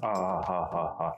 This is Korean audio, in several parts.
아하하하.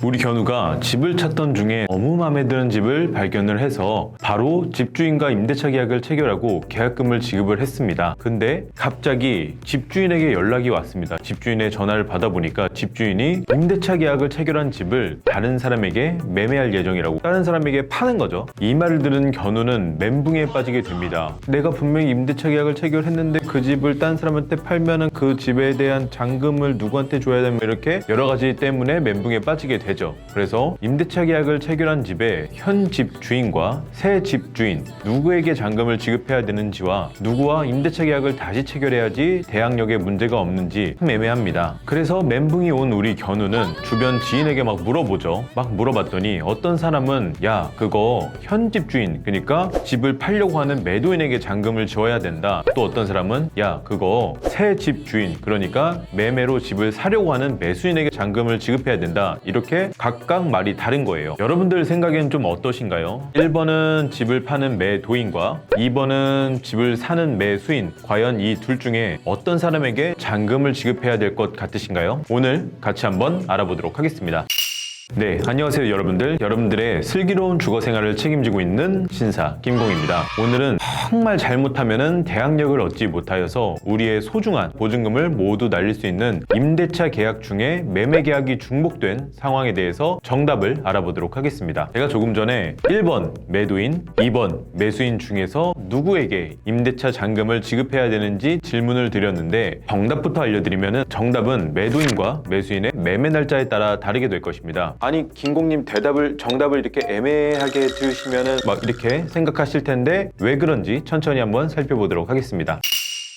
우리 견우가 집을 찾던 중에 너무 마음에 드는 집을 발견을 해서 바로 집주인과 임대차 계약을 체결하고 계약금을 지급을 했습니다. 근데 갑자기 집주인에게 연락이 왔습니다. 집주인의 전화를 받아보니까 집주인이 임대차 계약을 체결한 집을 다른 사람에게 매매할 예정이라고, 다른 사람에게 파는 거죠. 이 말을 들은 견우는 멘붕에 빠지게 됩니다. 내가 분명히 임대차 계약을 체결했는데 그 집을 딴 사람한테 팔면은 그 집에 대한 잔금을 누구한테 줘야 되면, 이렇게 여러 가지 때문에 멘붕에 빠지게 되죠. 그래서 임대차 계약을 체결한 집의 현 집주인과 새 집주인 누구에게 잔금을 지급해야 되는지와 누구와 임대차 계약을 다시 체결해야지 대항력에 문제가 없는지 애매합니다. 그래서 멘붕이 온 우리 견우는 주변 지인에게 막 물어보죠. 막 물어봤더니 어떤 사람은 야, 그거 현 집주인, 그러니까 집을 팔려고 하는 매도인에게 잔금을 지어야 된다. 또 어떤 사람은 야, 그거 새 집주인, 그러니까 매매로 집을 사려고 하는 매수인에게 잔금을 지급해야 된다. 이렇게 각각 말이 다른 거예요. 여러분들 생각엔 좀 어떠신가요? 1번은 집을 파는 매도인과 2번은 집을 사는 매수인, 과연 이 둘 중에 어떤 사람에게 잔금을 지급해야 될 것 같으신가요? 오늘 같이 한번 알아보도록 하겠습니다. 네, 안녕하세요 여러분들. 여러분들의 슬기로운 주거 생활을 책임지고 있는 신사 김공입니다. 오늘은 정말 잘못하면 대항력을 얻지 못하여서 우리의 소중한 보증금을 모두 날릴 수 있는 임대차 계약 중에 매매 계약이 중복된 상황에 대해서 정답을 알아보도록 하겠습니다. 제가 조금 전에 1번 매도인, 2번 매수인 중에서 누구에게 임대차 잔금을 지급해야 되는지 질문을 드렸는데, 정답부터 알려드리면 정답은 매도인과 매수인의 매매 날짜에 따라 다르게 될 것입니다. 아니, 김공님 정답을 이렇게 애매하게 주시면은 막 이렇게 생각하실 텐데 왜 그런지 천천히 한번 살펴보도록 하겠습니다.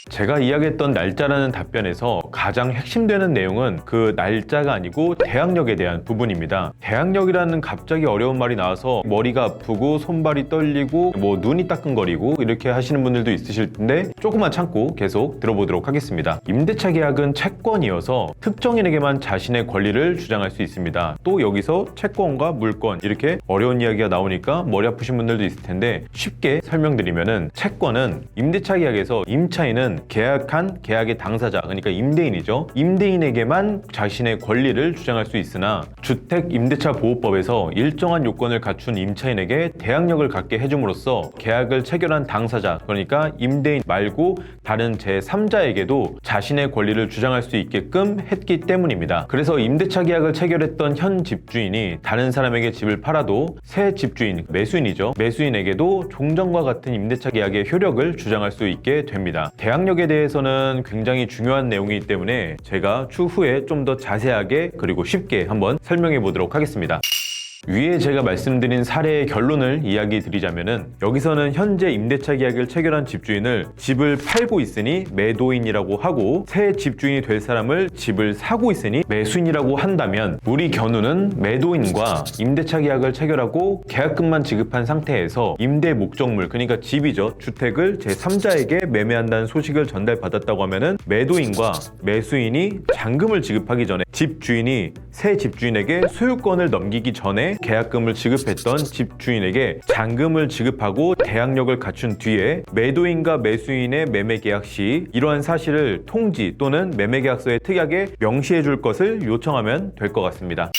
제가 이야기했던 날짜라는 답변에서 가장 핵심되는 내용은 그 날짜가 아니고 대항력에 대한 부분입니다. 대항력이라는 갑자기 어려운 말이 나와서 머리가 아프고 손발이 떨리고 눈이 따끔거리고 이렇게 하시는 분들도 있으실 텐데, 조금만 참고 계속 들어보도록 하겠습니다. 임대차 계약은 채권이어서 특정인에게만 자신의 권리를 주장할 수 있습니다. 또 여기서 채권과 물권, 이렇게 어려운 이야기가 나오니까 머리 아프신 분들도 있을 텐데, 쉽게 설명드리면은 채권은 임대차 계약에서 임차인은 계약한 계약의 당사자, 그러니까 임대인이죠. 임대인에게만 자신의 권리를 주장할 수 있으나, 주택임대차보호법에서 일정한 요건을 갖춘 임차인에게 대항력을 갖게 해줌으로써 계약을 체결한 당사자, 그러니까 임대인 말고 다른 제3자에게도 자신의 권리를 주장할 수 있게끔 했기 때문입니다. 그래서 임대차 계약을 체결했던 현 집주인이 다른 사람에게 집을 팔아도 새 집주인, 매수인이죠. 매수인에게도 종전과 같은 임대차 계약의 효력을 주장할 수 있게 됩니다. 대항력에 대해서는 굉장히 중요한 내용이기 때문에 제가 추후에 좀 더 자세하게 그리고 쉽게 한번 설명해 보도록 하겠습니다. 위에 제가 말씀드린 사례의 결론을 이야기 드리자면은, 여기서는 현재 임대차 계약을 체결한 집주인을 집을 팔고 있으니 매도인이라고 하고, 새 집주인이 될 사람을 집을 사고 있으니 매수인이라고 한다면, 우리 견우는 매도인과 임대차 계약을 체결하고 계약금만 지급한 상태에서 임대 목적물, 그러니까 집이죠, 주택을 제3자에게 매매한다는 소식을 전달받았다고 하면은, 매도인과 매수인이 잔금을 지급하기 전에 집주인이 새 집주인에게 소유권을 넘기기 전에 계약금을 지급했던 집주인에게 잔금을 지급하고 대항력을 갖춘 뒤에 매도인과 매수인의 매매 계약 시 이러한 사실을 통지 또는 매매 계약서에 특이하게 명시해 줄 것을 요청하면 될 것 같습니다.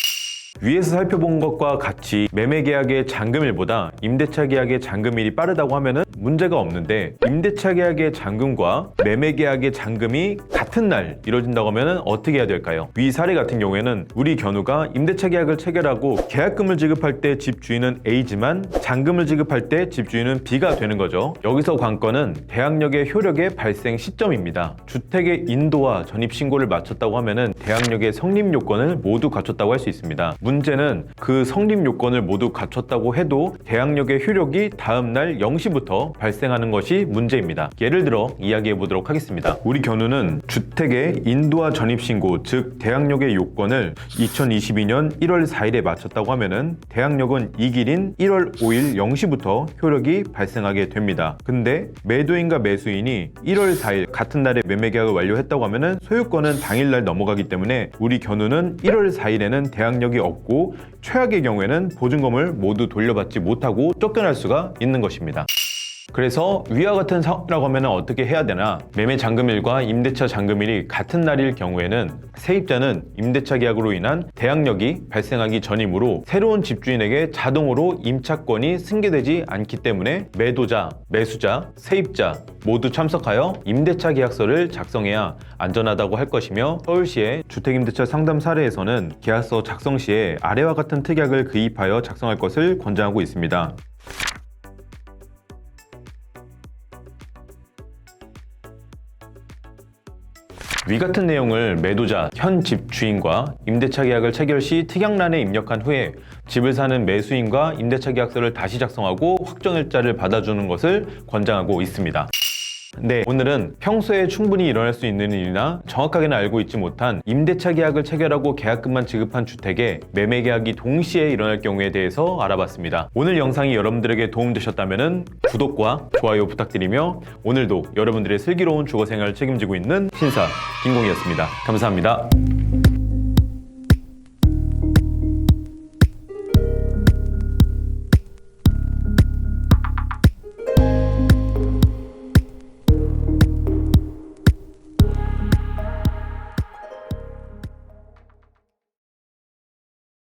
위에서 살펴본 것과 같이 매매 계약의 잔금일보다 임대차 계약의 잔금일이 빠르다고 하면은 문제가 없는데, 임대차 계약의 잔금과 매매 계약의 잔금이 같은 날 이루어진다고 하면은 어떻게 해야 될까요? 위 사례 같은 경우에는 우리 견우가 임대차 계약을 체결하고 계약금을 지급할 때 집주인은 A지만 잔금을 지급할 때 집주인은 B가 되는 거죠. 여기서 관건은 대항력의 효력의 발생 시점입니다. 주택의 인도와 전입신고를 마쳤다고 하면은 대항력의 성립 요건을 모두 갖췄다고 할 수 있습니다. 문제는 그 성립 요건을 모두 갖췄다고 해도 대항력의 효력이 다음날 0시부터 발생하는 것이 문제입니다. 예를 들어 이야기해 보도록 하겠습니다. 우리 견우는 주택의 인도와 전입신고, 즉 대항력의 요건을 2022년 1월 4일에 마쳤다고 하면은 대항력은 이 길인 1월 5일 0시부터 효력이 발생하게 됩니다. 근데 매도인과 매수인이 1월 4일 같은 날에 매매 계약을 완료했다고 하면은 소유권은 당일날 넘어가기 때문에 우리 견우는 1월 4일에는 대항력이 없고, 최악의 경우에는 보증금을 모두 돌려받지 못하고 쫓겨날 수가 있는 것입니다. 그래서 위와 같은 상황이라고 하면 어떻게 해야 되나? 매매 잔금일과 임대차 잔금일이 같은 날일 경우에는 세입자는 임대차 계약으로 인한 대항력이 발생하기 전이므로 새로운 집주인에게 자동으로 임차권이 승계되지 않기 때문에 매도자, 매수자, 세입자 모두 참석하여 임대차 계약서를 작성해야 안전하다고 할 것이며, 서울시의 주택임대차 상담 사례에서는 계약서 작성 시에 아래와 같은 특약을 구입하여 작성할 것을 권장하고 있습니다. 위 같은 내용을 매도자, 현 집주인과 임대차 계약을 체결 시 특약란에 입력한 후에 집을 사는 매수인과 임대차 계약서를 다시 작성하고 확정일자를 받아주는 것을 권장하고 있습니다. 네, 오늘은 평소에 충분히 일어날 수 있는 일이나 정확하게는 알고 있지 못한 임대차 계약을 체결하고 계약금만 지급한 주택에 매매 계약이 동시에 일어날 경우에 대해서 알아봤습니다. 오늘 영상이 여러분들에게 도움되셨다면 구독과 좋아요 부탁드리며, 오늘도 여러분들의 슬기로운 주거생활을 책임지고 있는 신사 김공이었습니다. 감사합니다.